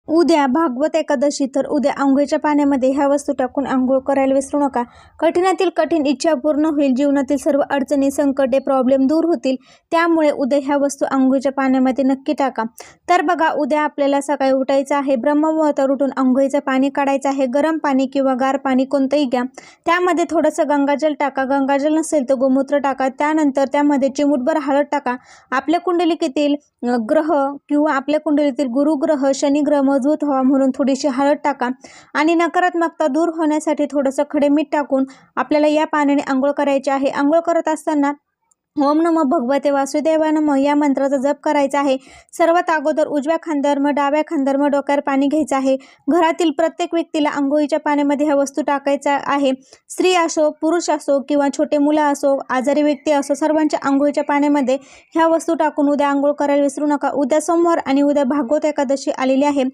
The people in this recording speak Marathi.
उद्या भागवत एकादशी, तर उद्या अंघोळीच्या पाण्यामध्ये ह्या वस्तू टाकून आंघोळ करायला विसरू नका. कठीणातील कठीण इच्छा पूर्ण होईल. जीवनातील सर्व अडचणी, संकटे, प्रॉब्लेम दूर होतील. त्यामुळे उद्या ह्या वस्तू अंघोळीच्या पाण्यामध्ये नक्की टाका. तर बघा, उद्या आपल्याला सकाळी उठायचं आहे. ब्रह्ममुहूर्तावर उठून अंघोळीचं पाणी काढायचं आहे. गरम पाणी किंवा गार पाणी कोणतंही घ्या. त्यामध्ये थोडंसं गंगाजल टाका. गंगाजल नसेल तर गोमूत्र टाका. त्यानंतर त्यामध्ये चिमूटभर हळद टाका. आपल्या कुंडलिकेतील ग्रह किंवा आपल्या कुंडलीतील गुरुग्रह, शनिग्रह मजबूत व्हावा म्हणून थोडीशी हळद टाका. आणि नकारात्मकता दूर होण्यासाठी थोडंसं खडे मीठ टाकून आपल्याला या पाण्याने आंघोळ करायची आहे. आंघोळ करत असताना ओम नमो भगवते वासुदेवाय नमः या मंत्राचा जप करायचा आहे. सर्वात अगोदर उजव्या खांद्यावर मग डाव्या खांद्यावर मग डोक्यावर पाणी घ्यायचं आहे. घरातील प्रत्येक व्यक्तीला अंघोळीच्या पाण्यामध्ये ह्या वस्तू टाकायच्या आहे. स्त्री असो, पुरुष असो किंवा छोटे मुलं असो, आजारी व्यक्ती असो, सर्वांच्या अंघोळीच्या पाण्यामध्ये ह्या वस्तू टाकून उद्या आंघोळ करायला विसरू नका. उद्या सोमवार आणि उद्या भागवत एकादशी आलेली आहे.